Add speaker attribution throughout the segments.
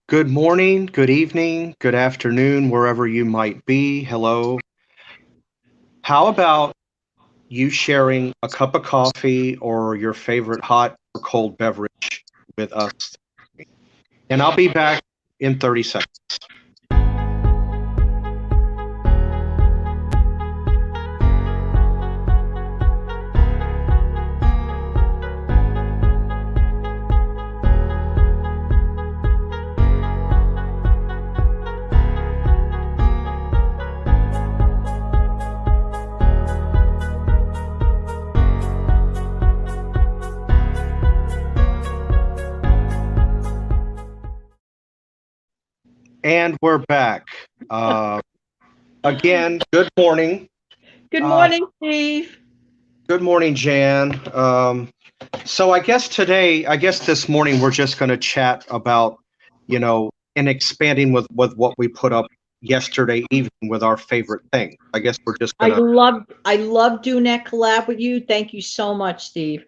Speaker 1: Good morning, good evening, good afternoon, wherever you might be. Hello. How about you sharing a cup of coffee or your favorite hot or cold beverage with us? And I'll be back in 30 seconds. And we're back. Again, good morning.
Speaker 2: Good
Speaker 1: Uh,
Speaker 2: morning, Steve.
Speaker 1: Good morning, Jan. So I guess this morning we're just going to chat about, and expanding with what we put up yesterday evening with our favorite thing. I guess we're just
Speaker 2: I
Speaker 1: going to,
Speaker 2: love I love doing that collab with you. Thank you so much, Steve.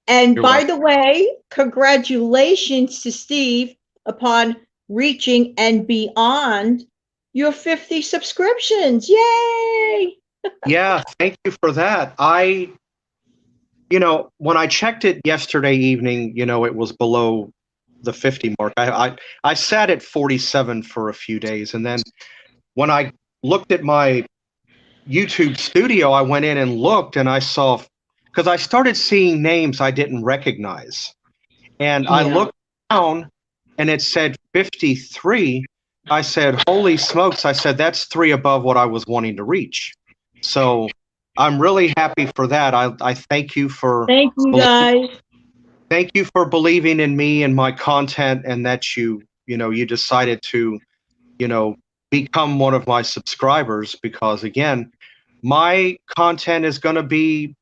Speaker 2: And
Speaker 1: you're
Speaker 2: by
Speaker 1: welcome.
Speaker 2: the way, congratulations to Steve upon reaching and beyond your 50 subscriptions. Yay!
Speaker 1: Yeah, thank you for that. When I checked it yesterday evening, it was below the 50 mark. I sat at 47 for a few days. And then when I looked at my YouTube studio, I went in and looked and I saw, because I started seeing names I didn't recognize. And I
Speaker 2: Yeah.
Speaker 1: looked down and it said 53. I said, holy smokes. I said, that's three above what I was wanting to reach. So I'm really happy for that. I thank you for
Speaker 2: Thank you guys.
Speaker 1: thank you for believing in me and my content, and that you decided to, you know, become one of my subscribers, because again, my content is going to be,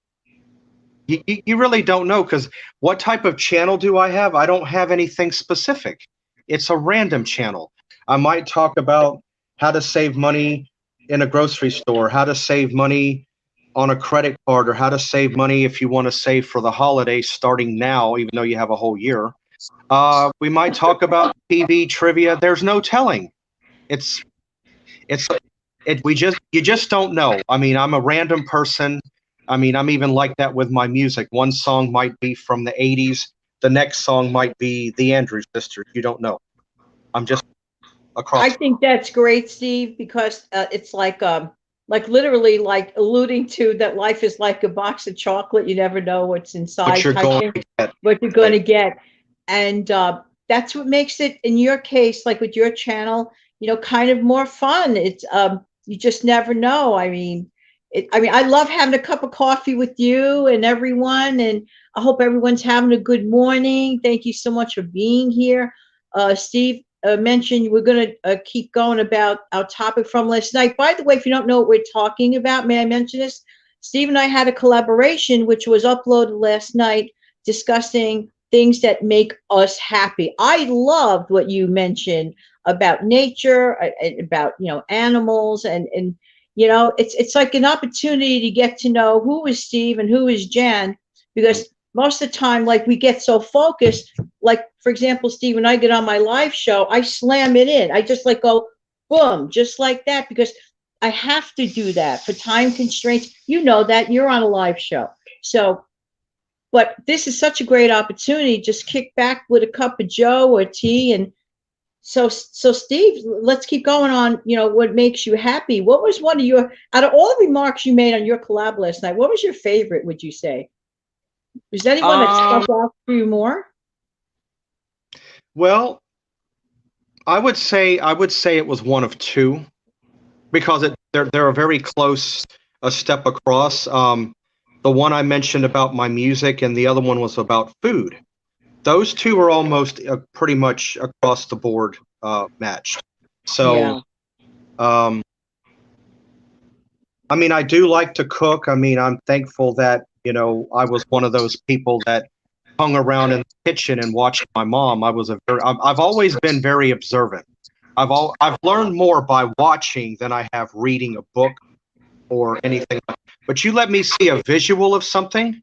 Speaker 1: you really don't know, because what type of channel do I have? I don't have anything specific. It's a random channel. I might talk about how to save money in a grocery store, how to save money on a credit card, or how to save money if you want to save for the holidays starting now, even though you have a whole year. We might talk about TV trivia. There's no telling. It's it's you just don't know. I mean, I'm a random person. I mean, I'm even like that with my music. One song might be from the 80s. The next song might be the Andrews Sisters. You don't know. I'm just across.
Speaker 2: I think that's great, Steve, because it's like literally like alluding to that life is like a box of chocolate. You never know what's
Speaker 1: What
Speaker 2: inside
Speaker 1: you're
Speaker 2: type
Speaker 1: going
Speaker 2: thing,
Speaker 1: to get.
Speaker 2: what you're going
Speaker 1: Right.
Speaker 2: to get. And that's what makes it, in your case, like with your channel, kind of more fun. It's you just never know. I mean, I love having a cup of coffee with you and everyone, and I hope everyone's having a good morning. Thank you so much for being here. Steve mentioned we're going to keep going about our topic from last night. By the way, if you don't know what we're talking about, may I mention this? Steve and I had a collaboration which was uploaded last night discussing things that make us happy. I loved what you mentioned about nature, about animals, and it's like an opportunity to get to know who is Steve and who is Jan, because most of the time, like, we get so focused. Like, for example, Steve and I get on my live show, I slam it in. I just like go boom, just like that, because I have to do that for time constraints. You know that you're on a live show. So, but this is such a great opportunity. Just kick back with a cup of Joe or tea. And so Steve, let's keep going on, what makes you happy. What was one of your, out of all the remarks you made on your collab last night, what was your favorite, would you say? Was there anyone that stuck
Speaker 1: Um,
Speaker 2: out for you more?
Speaker 1: well, I would say it was one of two, because they're a very close a step across. The one I mentioned about my music, and the other one was about food. Those two are almost pretty much across the board matched. So,
Speaker 2: Yeah.
Speaker 1: um, I mean, I do like to cook. I mean, I'm thankful that I was one of those people that hung around in the kitchen and watched my mom. I've always been very observant. I've learned more by watching than I have reading a book or anything. But you let me see a visual of something,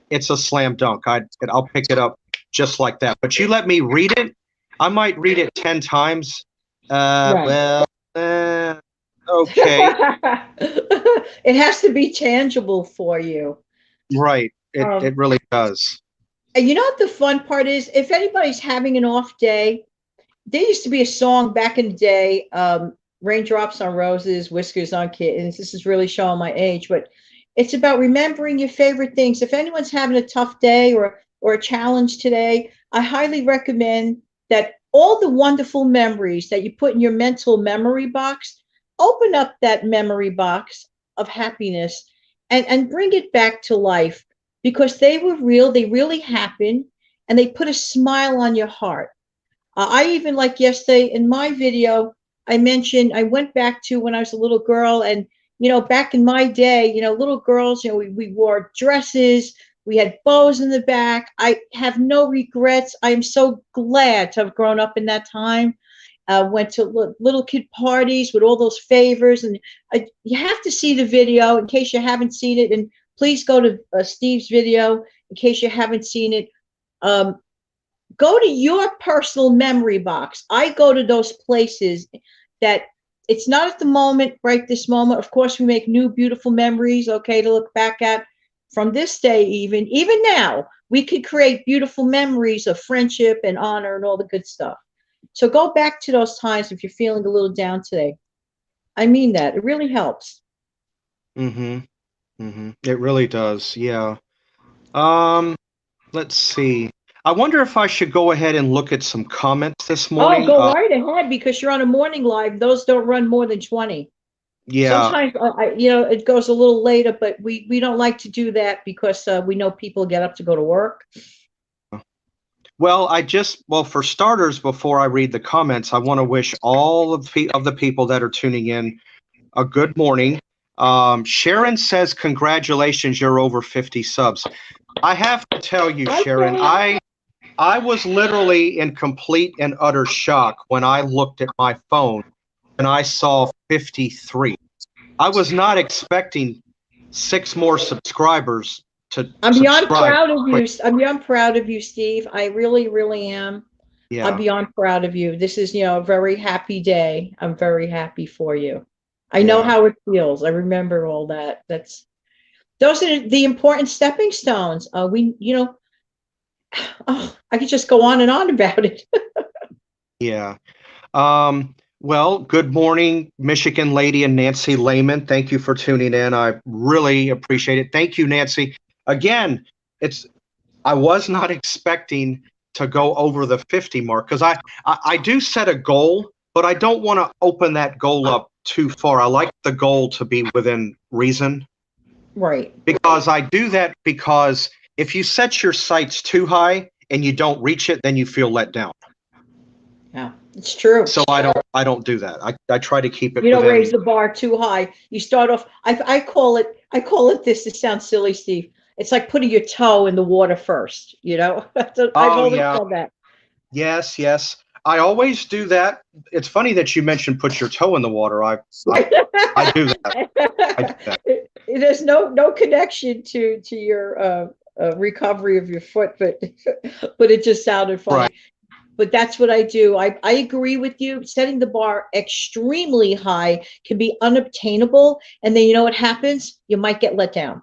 Speaker 1: it's a slam dunk. I'll pick it up just like that. But you let me read it, I might read it 10 times.
Speaker 2: Right.
Speaker 1: Well, okay.
Speaker 2: It has to be tangible for you.
Speaker 1: Right. It
Speaker 2: Um,
Speaker 1: really does.
Speaker 2: and you know what the fun part is? If anybody's having an off day, there used to be a song back in the day, Raindrops on Roses, Whiskers on Kittens. This is really showing my age, but it's about remembering your favorite things. If anyone's having a tough day or a challenge today, I highly recommend that all the wonderful memories that you put in your mental memory box, open up that memory box of happiness and bring it back to life because they were real, they really happened, and they put a smile on your heart. I even like yesterday in my video, I mentioned I went back to when I was a little girl, and back in my day, little girls, we wore dresses, we had bows in the back. I have no regrets. I am so glad to have grown up in that time. Went to little kid parties with all those favors, and you have to see the video in case you haven't seen it. And please go to Steve's video in case you haven't seen it. Um, Go to your personal memory box. I go to those places that it's not at the moment, right this moment. Of course, we make new beautiful memories, okay, to look back at from this day, even now, we could create beautiful memories of friendship and honor and all the good stuff. So go back to those times if you're feeling a little down today. I mean that. It really helps.
Speaker 1: Mm-hmm. Mm-hmm. It really does. Yeah. Um, let's see. I wonder if I should go ahead and look at some comments this
Speaker 2: Oh,
Speaker 1: morning.
Speaker 2: go right ahead because you're on a morning live. Those don't run more than 20.
Speaker 1: Yeah.
Speaker 2: Sometimes it goes a little later, but we don't like to do that because we know people get up to go to work.
Speaker 1: Well, well, for starters, before I read the comments, I want to wish all of the people that are tuning in a good morning. Sharon says, congratulations, you're over 50 subs. I have to tell you,
Speaker 2: Hi,
Speaker 1: Sharon,
Speaker 2: Sharon.
Speaker 1: I was literally in complete and utter shock when I looked at my phone and I saw 53. I was not expecting 6 more subscribers to
Speaker 2: I'm beyond
Speaker 1: subscribe
Speaker 2: proud of
Speaker 1: quick.
Speaker 2: you. I'm beyond proud of you, Steve. I really, really am. I'm
Speaker 1: Yeah,
Speaker 2: beyond proud of you. This is, a very happy day. I'm very happy for you. I know
Speaker 1: yeah.
Speaker 2: how it feels. I remember all that. Those are the important stepping stones. I could just go on and on about it.
Speaker 1: Yeah. Well, good morning, Michigan lady and Nancy Lehman. Thank you for tuning in. I really appreciate it. Thank you, Nancy. Again, I was not expecting to go over the 50 mark because I do set a goal, but I don't want to open that goal up too far. I like the goal to be within reason
Speaker 2: Right.
Speaker 1: because I do that because if you set your sights too high and you don't reach it, then you feel let down.
Speaker 2: Yeah, it's true.
Speaker 1: So I don't do that. I try to keep it
Speaker 2: You don't raise
Speaker 1: within.
Speaker 2: the bar too high. You start off. I call it this. This sounds silly, Steve. It's like putting your toe in the water first. I've
Speaker 1: Oh
Speaker 2: always
Speaker 1: yeah,
Speaker 2: said that.
Speaker 1: yes, yes. I always do that. It's funny that you mentioned put your toe in the water. I do that. I do that.
Speaker 2: There's no connection to your recovery of your foot, but but it just sounded funny.
Speaker 1: Right.
Speaker 2: But that's what I do. I agree with you. Setting the bar extremely high can be unobtainable. And then you know what happens? You might get let down.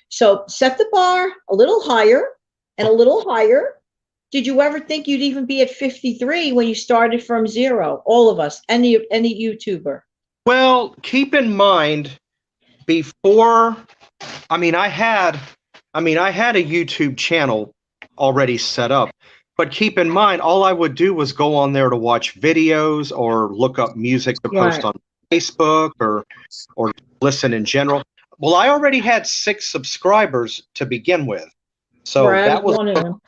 Speaker 2: So set the bar a little higher and a little higher. Did you ever think you'd even be at 53 when you started from zero? All of us, any YouTuber.
Speaker 1: Well, keep in mind before I mean I had a YouTube channel already set up. But keep in mind all I would do was go on there to watch videos or look up music to post
Speaker 2: Right.
Speaker 1: on Facebook or listen in general. Well, I already had 6 subscribers to begin with. So
Speaker 2: Right. I was
Speaker 1: that was
Speaker 2: one of them.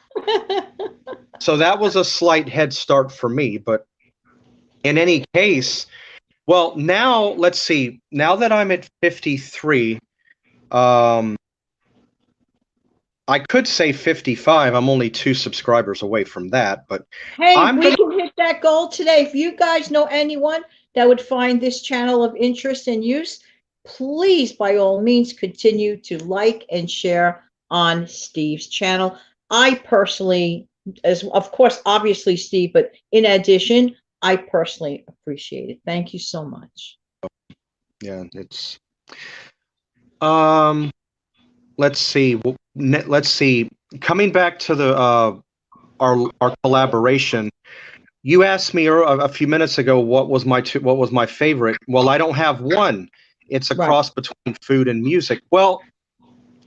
Speaker 1: so that was a slight head start for me, but in any case, well, now let's see. Now that I'm at 53, um, I could say 55. I'm only 2 subscribers away from that, but
Speaker 2: Hey,
Speaker 1: I'm
Speaker 2: we
Speaker 1: gonna.
Speaker 2: can hit that goal today. If you guys know anyone that would find this channel of interest and use, please, by all means, continue to like and share on Steve's channel. I personally as of course, obviously, Steve, but in addition, I personally appreciate it. Thank you so much.
Speaker 1: Yeah, it's um. Let's see. Let's see. Coming back to the our collaboration, you asked me a few minutes ago what was my favorite. Well, I don't have one. It's a
Speaker 2: Right.
Speaker 1: cross between food and music. Well,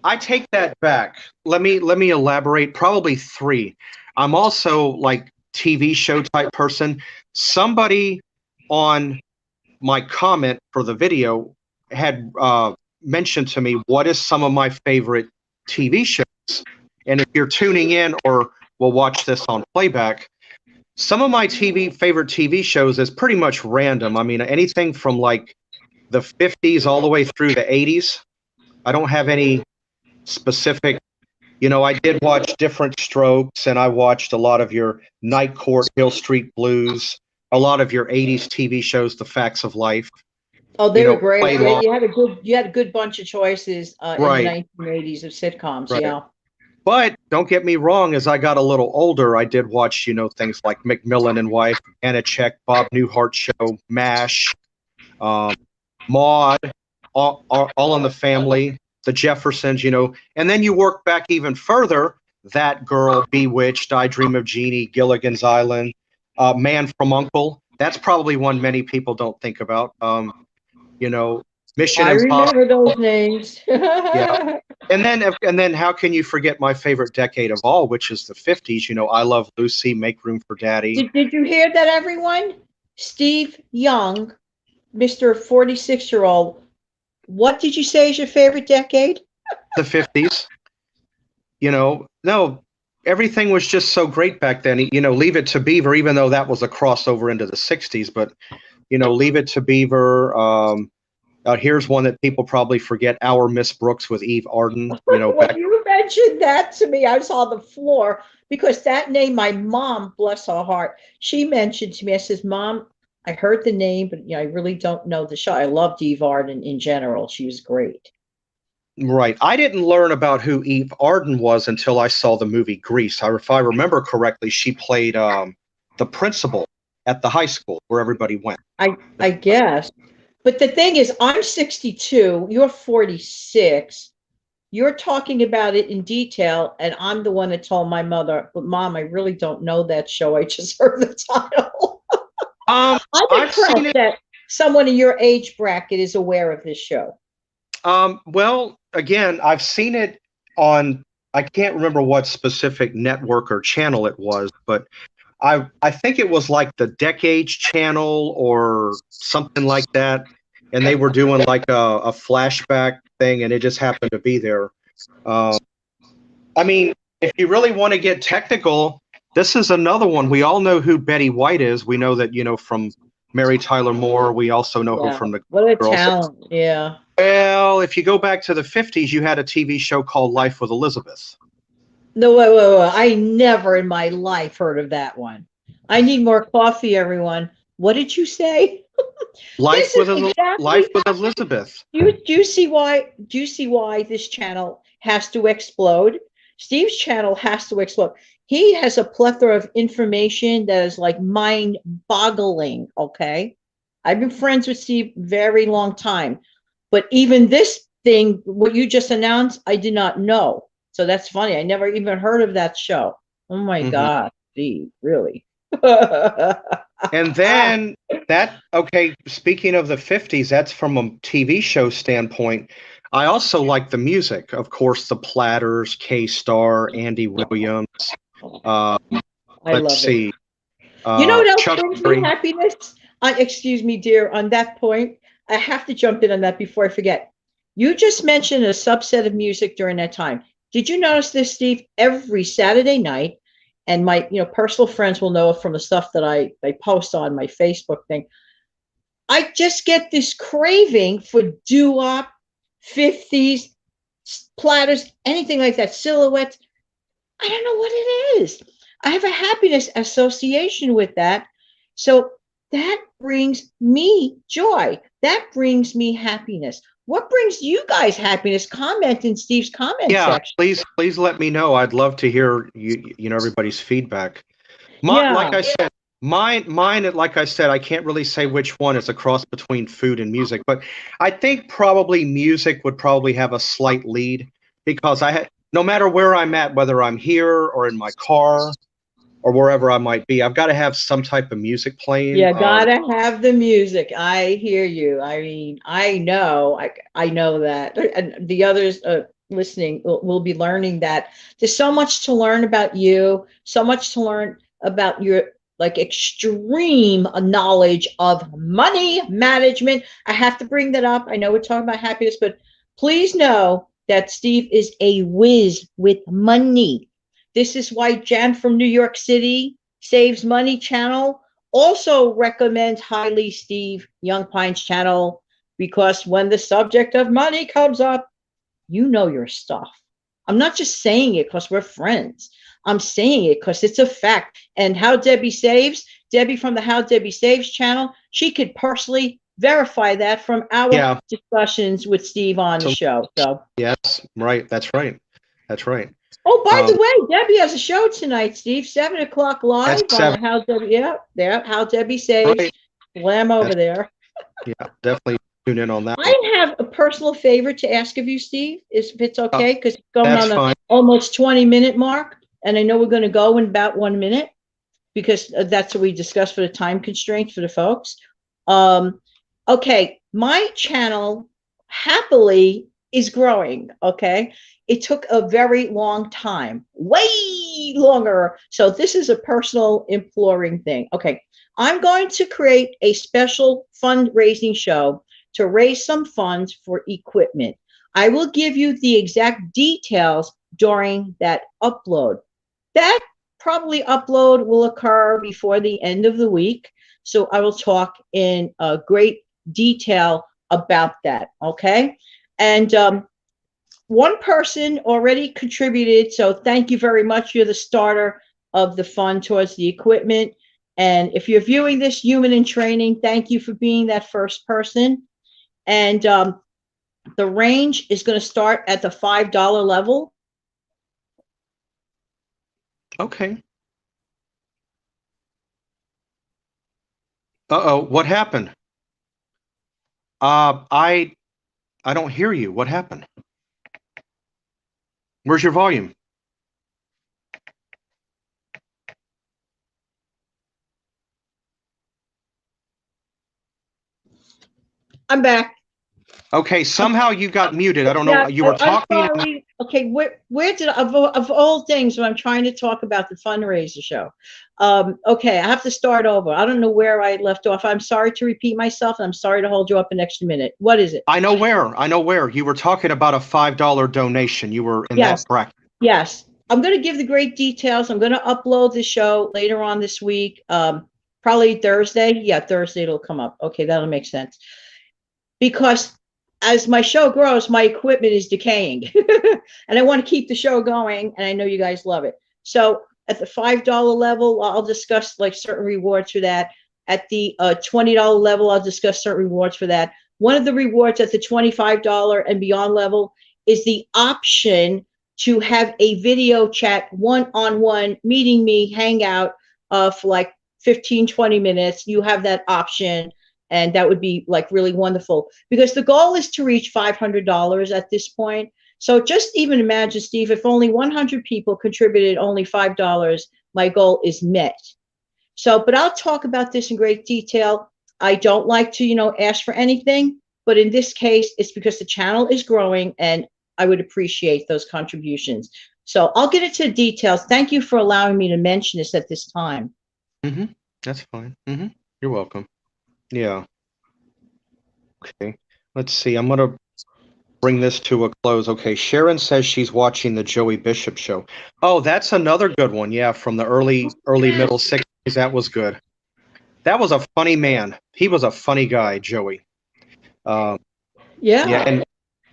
Speaker 1: I take that back. Let me elaborate. Probably three. I'm also like TV show type person. Somebody on my comment for the video had mentioned to me what is some of my favorite TV shows. And if you're tuning in or will watch this on playback, some of my favorite TV shows is pretty much random. I mean, anything from like the 50s all the way through the 80s. I don't have any specific. I did watch Different Strokes, and I watched a lot of your Night Court, Hill Street Blues, a lot of your 80s TV shows, The Facts of Life.
Speaker 2: Oh, they were great.
Speaker 1: Play
Speaker 2: Yeah,
Speaker 1: Long.
Speaker 2: you had a good bunch of choices in the
Speaker 1: Right,
Speaker 2: 1980s of sitcoms.
Speaker 1: right.
Speaker 2: Yeah.
Speaker 1: But don't get me wrong, as I got a little older, I did watch, things like Macmillan and Wife, Anna Check, Bob Newhart Show, MASH, um, Maude, all in the Family, The Jeffersons, and then you work back even further. That Girl, Bewitched, I Dream of Jeannie, Gilligan's Island, Man from Uncle. That's probably one many people don't think about. Mission
Speaker 2: I remember
Speaker 1: Impossible.
Speaker 2: those names.
Speaker 1: Yeah. And then how can you forget my favorite decade of all, which is the 50s? I Love Lucy, Make Room for Daddy.
Speaker 2: Did you hear that, everyone? Steve Young, Mr. 46-year-old. What did you say is your favorite decade?
Speaker 1: The 50s. No, everything was just so great back then. Leave It to Beaver, even though that was a crossover into the 60s, but Leave It to Beaver. Here's one that people probably forget: Our Miss Brooks with Eve Arden.
Speaker 2: When you mentioned that to me, I was on the floor because that name, my mom, bless her heart, she mentioned to me. I says, "Mom, I heard the name, but I really don't know the show. I loved Eve Arden in general. She was great."
Speaker 1: Right. I didn't learn about who Eve Arden was until I saw the movie Grease. If I remember correctly, she played the principal at the high school where everybody went.
Speaker 2: I guess. But the thing is, I'm 62, you're 46. You're talking about it in detail, and I'm the one that told my mother, "But Mom, I really don't know that show. I just heard the title." I'm
Speaker 1: I've seen
Speaker 2: impressed
Speaker 1: it.
Speaker 2: that someone in your age bracket is aware of this show.
Speaker 1: Well, again, I've seen it on. I can't remember what specific network or channel it was, but I think it was like the Decades channel or something like that, and they were doing like a flashback thing, and it just happened to be there. I mean, if you really want to get technical, this is another one. We all know who Betty White is. We know that from Mary Tyler Moore. We also know her from the
Speaker 2: What a
Speaker 1: Girls.
Speaker 2: talent! Yeah.
Speaker 1: Well, if you go back to the 50s, you had a TV show called Life with Elizabeth.
Speaker 2: No, wait. I never in my life heard of that one. I need more coffee, everyone. What did you say?
Speaker 1: Life with Elizabeth.
Speaker 2: Do you see why? Do you see why this channel has to explode? Steve's channel has to explode. He has a plethora of information that is like mind-boggling. Okay, I've been friends with Steve very long time, but even this thing, what you just announced, I did not know. So that's funny. I never even heard of that show. Oh my God, Steve, really?
Speaker 1: And then speaking of the 50s, that's from a TV show standpoint. I also like the music, of course, the Platters, K-Star, Andy Williams. Let's see.
Speaker 2: What else
Speaker 1: Chuck
Speaker 2: brings
Speaker 1: Berry.
Speaker 2: me happiness? Excuse me, dear, on that point, I have to jump in on that before I forget. You just mentioned a subset of music during that time. Did you notice this, Steve? Every Saturday night, and my personal friends will know it from the stuff that I post on my Facebook thing, I just get this craving for doo-wop, 50s, Platters, anything like that, Silhouettes. I don't know what it is. I have a happiness association with that. So that brings me joy. That brings me happiness. what brings you guys happiness? Comment in Steve's comment
Speaker 1: Yeah,
Speaker 2: section.
Speaker 1: please let me know. I'd love to hear everybody's feedback. Like
Speaker 2: Yeah.
Speaker 1: I said, mine, like I said, I can't really say which one is a cross between food and music, but I think probably music would probably have a slight lead because no matter where I'm at, whether I'm here or in my car or wherever I might be, I've got to have some type of music playing.
Speaker 2: You gotta have the music. I hear you. I mean, I know that, and the others listening will be learning that there's so much to learn about you, so much to learn about your like extreme knowledge of money management. I have to bring that up. I know we're talking about happiness, but please know that Steve is a whiz with money. This is why Jan from New York City Saves Money channel also recommends highly Steve Young Pine's channel because when the subject of money comes up, you know your stuff. I'm not just saying it because we're friends. I'm saying it because it's a fact. And How Debbie Saves, Debbie from the How Debbie Saves channel, she could personally verify that from our discussions with Steve on the show. So
Speaker 1: yes, right. That's right. That's right.
Speaker 2: Oh, by the way, Debbie has a show tonight, Steve. 7 o'clock live on the How Debbie. Yeah, there. How Debbie Saves. Right. Slam over there.
Speaker 1: Yeah, definitely tune in on that.
Speaker 2: I have a personal favor to ask of you, Steve, if it's okay, because it's going on the almost 20-minute mark, and I know we're going to go in about 1 minute because that's what we discussed for the time constraint for the folks. Okay, my channel happily is growing. Okay. It took a very long time, way longer. So this is a personal imploring thing. Okay. I'm going to create a special fundraising show to raise some funds for equipment. I will give you the exact details during that upload. That probably upload will occur before the end of the week. So I will talk in great detail about that. Okay. And one person already contributed. So thank you very much. You're the starter of the fund towards the equipment. And if you're viewing this, Human in Training, thank you for being that first person. And the range is going to start at the $5 level.
Speaker 1: Okay. Uh-oh, what happened? I don't hear you. What happened? Where's your volume?
Speaker 2: I'm back.
Speaker 1: Okay, somehow you got muted. I don't know. You were talking.
Speaker 2: I'm sorry. Okay, where did of all things when I'm trying to talk about the fundraiser show? Okay, I have to start over. I don't know where I left off. I'm sorry to repeat myself, and I'm sorry to hold you up an extra minute. What is it?
Speaker 1: I know where. You were talking about a $5 donation. You were in that bracket.
Speaker 2: Yes. I'm going to give the great details. I'm going to upload the show later on this week. Probably Thursday. Yeah, Thursday it'll come up. Okay, that'll make sense. Because as my show grows, my equipment is decaying and I want to keep the show going. And I know you guys love it. So at the $5 level, I'll discuss like certain rewards for that. At the $20 level, I'll discuss certain rewards for that. One of the rewards at the $25 and beyond level is the option to have a video chat one-on-one, meeting me, hang out for like 15, 20 minutes. You have that option. And that would be like really wonderful because the goal is to reach $500 at this point. So just even imagine, Steve, if only 100 people contributed only $5, my goal is met. So, but I'll talk about this in great detail. I don't like to, ask for anything, but in this case, it's because the channel is growing and I would appreciate those contributions. So I'll get into the details. Thank you for allowing me to mention this at this time.
Speaker 1: Mm-hmm. That's fine. Mm-hmm. You're welcome. Yeah. Okay. Let's see. I'm going to bring this to a close. Okay. Sharon says she's watching the Joey Bishop show. Oh, that's another good one. Yeah. From the early middle 60s. That was good. That was a funny man. He was a funny guy, Joey. Yeah.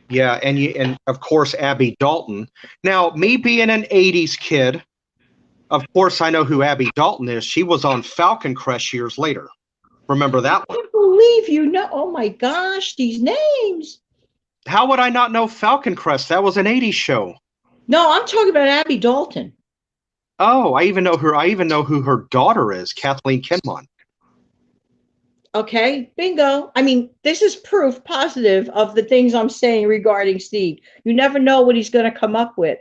Speaker 1: And of course, Abby Dalton. Now, me being an 80s kid, of course, I know who Abby Dalton is. She was on Falcon Crest years later. Remember that one?
Speaker 2: I can't believe you know. Oh my gosh, these names.
Speaker 1: How would I not know Falcon Crest? That was an '80s show.
Speaker 2: No, I'm talking about Abby Dalton.
Speaker 1: Oh, I even know her. I even know who her daughter is, Kathleen Kinmont.
Speaker 2: Okay, bingo. I mean, this is proof positive of the things I'm saying regarding Steve. You never know what he's going to come up with.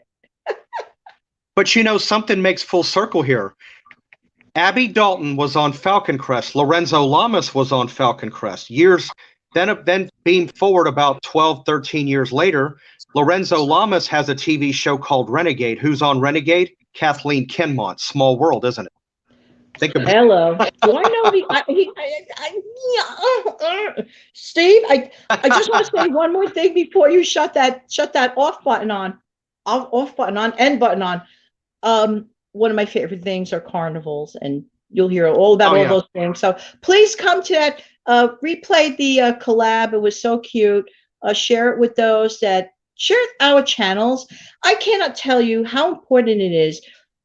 Speaker 1: But you know, something makes full circle here. Abby Dalton was on Falcon Crest. Lorenzo Llamas was on Falcon Crest. Then being forward about 12, 13 years later, Lorenzo Llamas has a TV show called Renegade. Who's on Renegade? Kathleen Kinmont. Small world, isn't it? Think about
Speaker 2: Hello. Do I know Steve? I just want to say one more thing before you shut that off button on, end button on. One of my favorite things are carnivals, and you'll hear all about all those things. So please come to that. Replay the collab. It was so cute. Share it with those that share our channels. I cannot tell you how important it is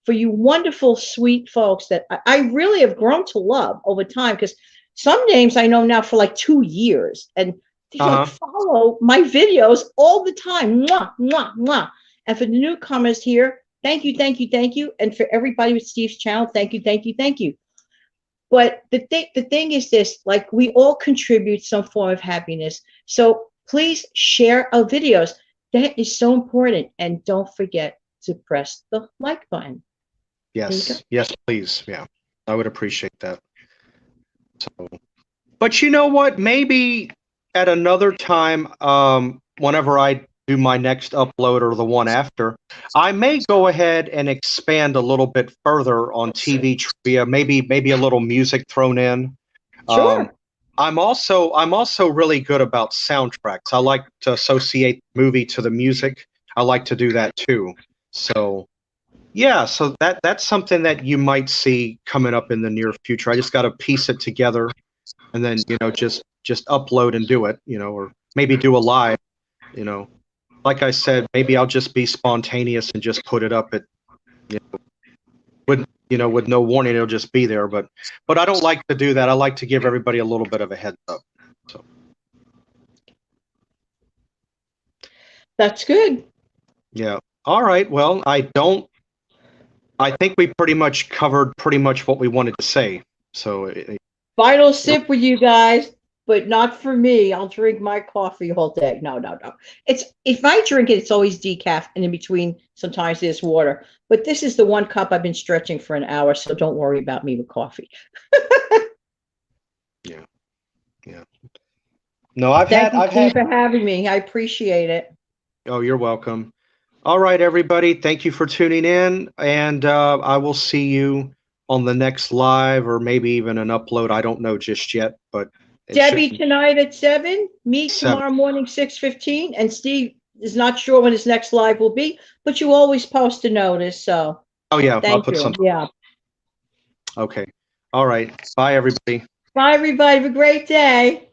Speaker 2: for you wonderful, sweet folks that I really have grown to love over time, because some names I know now for like 2 years, and they like follow my videos all the time. Mwah, mwah, mwah. And for the newcomers here, thank you, thank you, thank you. And for everybody with Steve's channel, thank you, thank you, thank you. But the thing is this, like, we all contribute some form of happiness. So please share our videos. That is so important. And don't forget to press the like button.
Speaker 1: Yes, yes, please. Yeah, I would appreciate that. So, but you know what? Maybe at another time, whenever I do my next upload or the one after, I may go ahead and expand a little bit further on TV trivia. Maybe a little music thrown in.
Speaker 2: Sure.
Speaker 1: I'm also really good about soundtracks. I like to associate the movie to the music. I like to do that too. So. Yeah, so that's something that you might see coming up in the near future. I just got to piece it together, and then just upload and do it, or maybe do a live, Like I said, maybe I'll just be spontaneous and just put it up at, with no warning. It'll just be there. But I don't like to do that. I like to give everybody a little bit of a heads up. So
Speaker 2: that's good.
Speaker 1: Yeah. All right. Well, I think we pretty much covered what we wanted to say. So
Speaker 2: final sip with you guys, but not for me. I'll drink my coffee all day. No. It's, if I drink it, it's always decaf, and in between sometimes there's water. But this is the one cup I've been stretching for an hour, so don't worry about me with coffee.
Speaker 1: Yeah. No,
Speaker 2: Thank you for having me. I appreciate it.
Speaker 1: Oh, you're welcome. All right, everybody. Thank you for tuning in, and I will see you on the next live, or maybe even an upload. I don't know just yet, but
Speaker 2: Debbie tonight at 7. Me tomorrow morning 6:15, and Steve is not sure when his next live will be, but you always post a notice. So.
Speaker 1: Oh yeah,
Speaker 2: I'll put something. Yeah.
Speaker 1: Okay. All right. Bye, everybody.
Speaker 2: Bye, everybody. Have a great day.